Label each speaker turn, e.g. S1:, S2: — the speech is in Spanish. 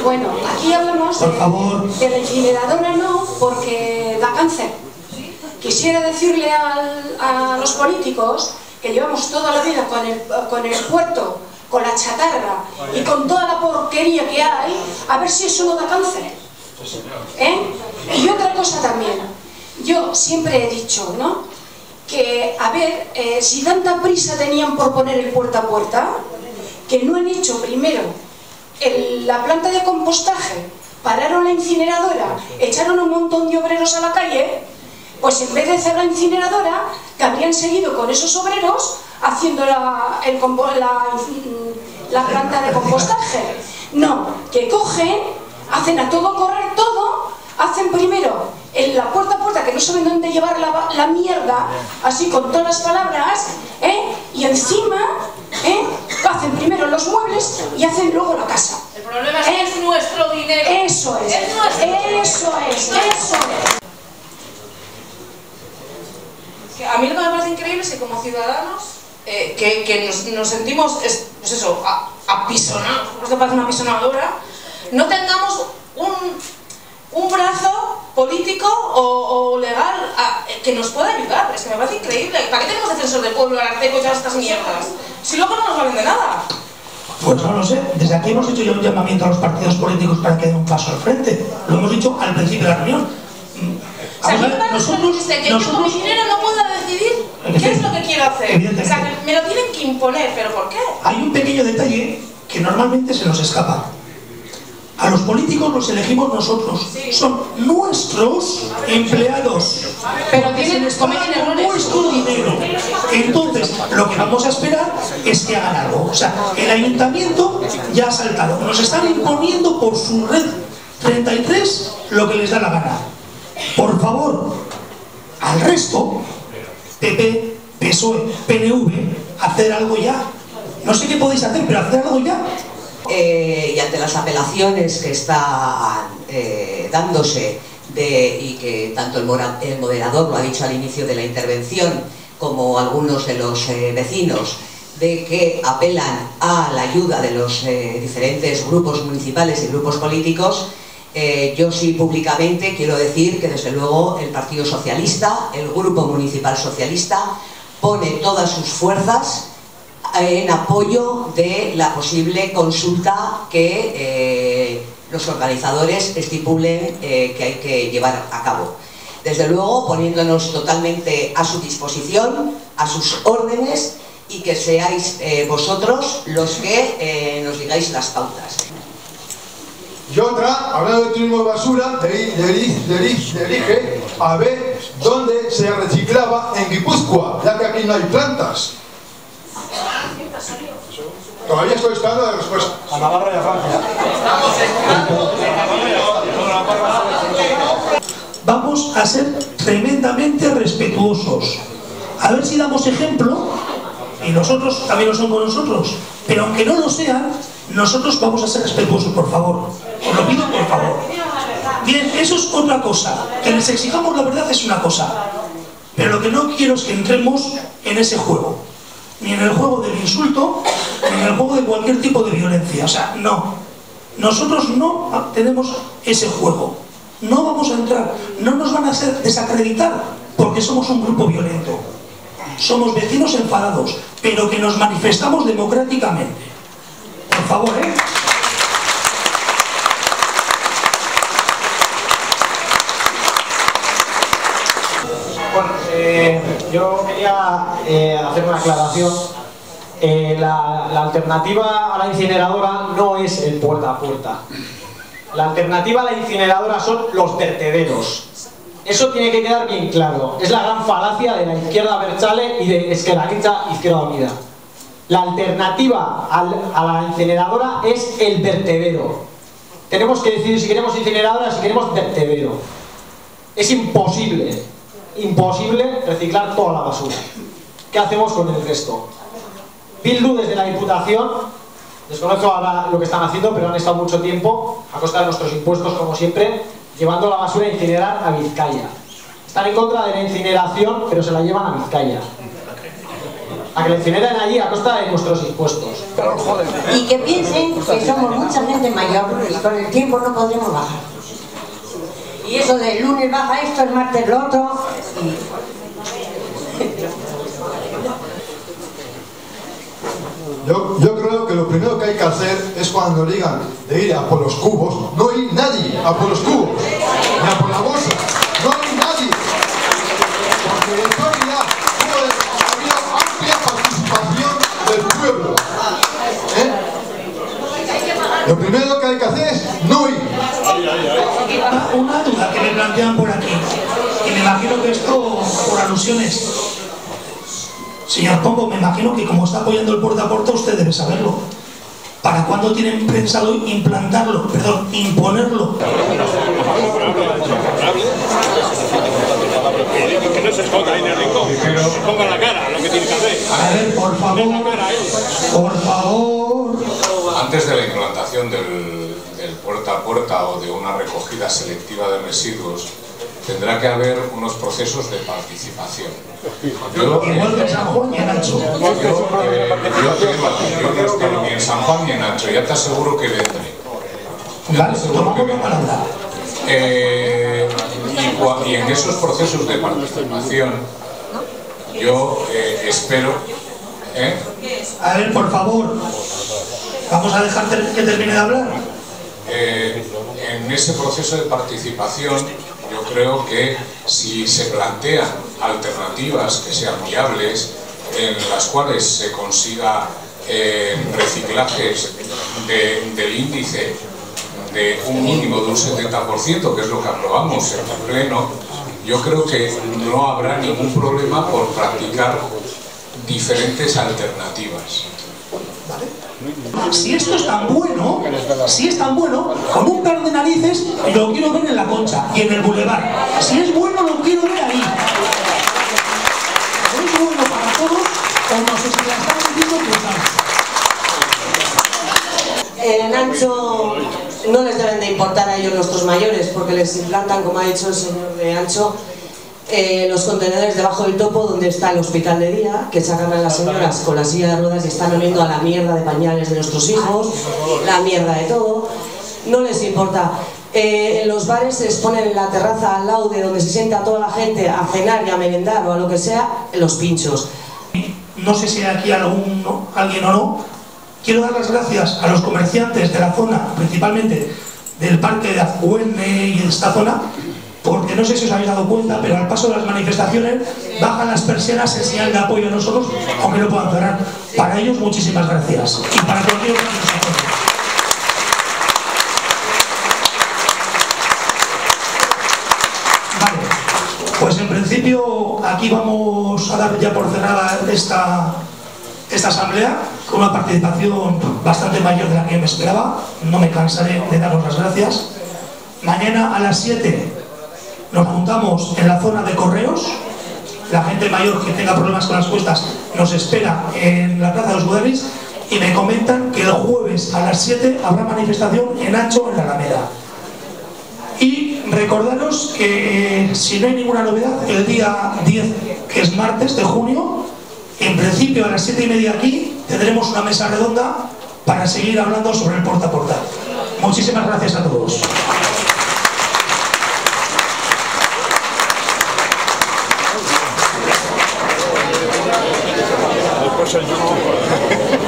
S1: Bueno, aquí hablamos de la incineradora no, porque da cáncer. Quisiera decirle a los políticos que llevamos toda la vida con el puerto, con la chatarra y con toda la porquería que hay, a ver si eso no da cáncer. Y otra cosa también, yo siempre he dicho, ¿no?, que, a ver, si tanta prisa tenían por poner el puerta a puerta, que no han hecho primero la planta de compostaje, pararon la incineradora, echaron un montón de obreros a la calle, pues en vez de hacer la incineradora, que habrían seguido con esos obreros haciendo la planta de compostaje. No, que cogen, hacen a todo correr todo, hacen primero en la puerta a puerta, que no saben dónde llevar la mierda, así con todas las palabras, y encima hacen primero los muebles y hacen luego la casa.
S2: El problema es que es nuestro dinero.
S1: Eso es, eso es.
S2: A mí lo que me parece increíble es que como ciudadanos que nos sentimos, pues eso, apisonados, esto parece una apisonadora, no tengamos un brazo político o legal que nos pueda ayudar. Es que me parece increíble. ¿Para qué tenemos defensor del pueblo, Ararteko y todas estas mierdas? Si luego no nos valen de nada.
S3: Pues no lo sé. Desde aquí hemos hecho ya un llamamiento a los partidos políticos para que den un paso al frente. Lo hemos dicho al principio de la reunión.
S2: O sea, nosotros que yo con mi dinero no pueda decidir qué es lo que quiero hacer. O sea, que me lo tienen que imponer, ¿pero por qué?
S3: Hay un pequeño detalle que normalmente se nos escapa. A los políticos los elegimos nosotros. Sí. Son nuestros empleados.
S2: Pero tienen
S3: nuestro dinero. Entonces, lo que vamos a esperar es que hagan algo. O sea, el ayuntamiento ya ha saltado. Nos están imponiendo por su red 33 lo que les da la gana. Por favor, al resto, PP, PSOE, PNV, hacer algo ya. No sé qué podéis hacer, pero hacer algo ya.
S4: Y ante las apelaciones que están dándose y que tanto el moderador lo ha dicho al inicio de la intervención como algunos de los vecinos, de que apelan a la ayuda de los diferentes grupos municipales y grupos políticos, yo sí públicamente quiero decir que desde luego el Partido Socialista, el Grupo Municipal Socialista, pone todas sus fuerzas en apoyo de la posible consulta que los organizadores estipulen que hay que llevar a cabo. Desde luego poniéndonos totalmente a su disposición, a sus órdenes, y que seáis vosotros los que nos digáis las pautas.
S5: Y otra, hablando de turismo de basura, dirige a ver dónde se reciclaba en Guipúzcoa, ya que aquí no hay plantas. Todavía estoy esperando la respuesta.
S6: A Navarra y a Francia.
S3: Vamos a ser tremendamente respetuosos. A ver si damos ejemplo, y nosotros también lo son con nosotros, pero aunque no lo sean, nosotros vamos a ser respetuosos, por favor. Os lo pido, por favor. Bien, eso es otra cosa. Que les exijamos la verdad es una cosa. Pero lo que no quiero es que entremos en ese juego. Ni en el juego del insulto, ni en el juego de cualquier tipo de violencia. O sea, no. Nosotros no tenemos ese juego. No vamos a entrar. No nos van a hacer desacreditar porque somos un grupo violento. Somos vecinos enfadados, pero que nos manifestamos democráticamente. Por favor, ¿eh?
S6: Bueno, yo quería hacer una aclaración. La alternativa a la incineradora no es el puerta a puerta. La alternativa a la incineradora son los vertederos. Eso tiene que quedar bien claro. Es la gran falacia de la izquierda abertzale y de Ezker Anitza Izquierda Unida. La alternativa a la incineradora es el vertedero. Tenemos que decidir si queremos incineradora o si queremos vertedero. Es imposible reciclar toda la basura. ¿Qué hacemos con el resto? Bildu desde la Diputación, desconozco ahora lo que están haciendo, pero han estado mucho tiempo, a costa de nuestros impuestos como siempre, llevando la basura a incinerar a Vizcaya. Están en contra de la incineración, pero se la llevan a Vizcaya. a que la incineren allí a costa de nuestros impuestos.
S7: Y que piensen que somos mucha gente mayor y con el tiempo no podremos bajar. Y eso de lunes baja esto, el martes lo otro.
S5: Yo creo que lo primero que hay que hacer es cuando digan de ir a por los cubos, no ir nadie a por los cubos, ni a por la bolsa, no ir nadie. Porque en realidad ha habido amplia participación del pueblo. Lo primero que hay que hacer es no ir.
S3: Una duda que me plantean por aquí, y me imagino que esto por alusiones. Señor Pombo, me imagino que como está apoyando el puerta a puerta, usted debe saberlo. ¿Para cuándo tienen pensado imponerlo?
S8: Que no se esconda ahí en el rincón, ponga la cara lo que tiene que hacer.
S3: A ver, por favor.
S9: Antes de la implantación del puerta a puerta o de una recogida selectiva de residuos, tendrá que haber unos procesos de participación.
S3: Igual que en San Juan y en Ancho.
S9: Yo no estoy ni en San Juan ni en Ancho, ya te aseguro que vendré.
S3: Vale, tomamos la palabra.
S9: Y en esos procesos de participación, yo espero...
S3: A ver, por favor, vamos a dejar que termine de hablar.
S9: En ese proceso de participación, yo creo que si se plantean alternativas que sean viables, en las cuales se consiga reciclajes del índice de un mínimo de un 70%, que es lo que aprobamos en el Pleno, yo creo que no habrá ningún problema por practicar diferentes alternativas.
S3: Si esto es tan bueno, con un par de narices lo quiero ver en la Concha y en el Boulevard. Si es bueno, lo quiero ver ahí. ¿Es bueno para todos o no sé si la están diciendo cruzar?
S7: En Ancho no les deben de importar a ellos nuestros mayores, porque les implantan, como ha dicho el señor de Ancho, los contenedores debajo del topo donde está el hospital de día, que sacan a las señoras con la silla de ruedas y están oliendo a la mierda de pañales de nuestros hijos, la mierda de todo. No les importa. En los bares se les ponen en la terraza al lado de donde se sienta toda la gente a cenar y a merendar o a lo que sea, los pinchos.
S3: No sé si hay aquí alguien o no. Quiero dar las gracias a los comerciantes de la zona, principalmente del parque de Azcuene y de esta zona, porque no sé si os habéis dado cuenta, pero al paso de las manifestaciones bajan las persianas en señal de apoyo a nosotros, aunque no puedan cerrar. Para ellos, muchísimas gracias. Y para cualquier otro que nos apoye. Vale, pues en principio aquí vamos a dar ya por cerrada esta asamblea, con una participación bastante mayor de la que me esperaba. No me cansaré de daros las gracias. Mañana a las 7 nos juntamos en la zona de correos. La gente mayor que tenga problemas con las cuestas nos espera en la Plaza de los Budarris, y me comentan que el jueves a las 7 habrá manifestación en Ancho, en la Alameda. Y recordaros que si no hay ninguna novedad, el día 10, que es martes de junio, en principio a las 7:30 aquí tendremos una mesa redonda para seguir hablando sobre el puerta a puerta. Muchísimas gracias a todos.
S8: Después el YouTube.